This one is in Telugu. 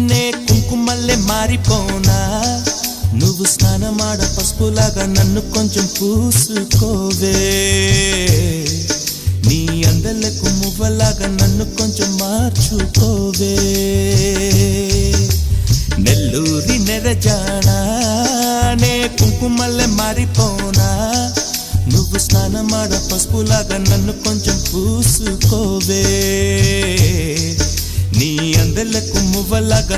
నే కుంకుమల్లే మారిపోనా నువ్వు స్నానమాడ పసుపులాగా నన్ను కొంచెం పూసుకోవే నీ అందలకు మువ్వలాగా నన్ను కొంచెం మార్చుకోవే నెల్లూరి నెరజానా నే కుంకుమల్లే మారిపోనా నువ్వు స్నానమాడ పసుపులాగా నన్ను కొంచెం పూసుకోవే నీ అందలకు మువ్వలాగా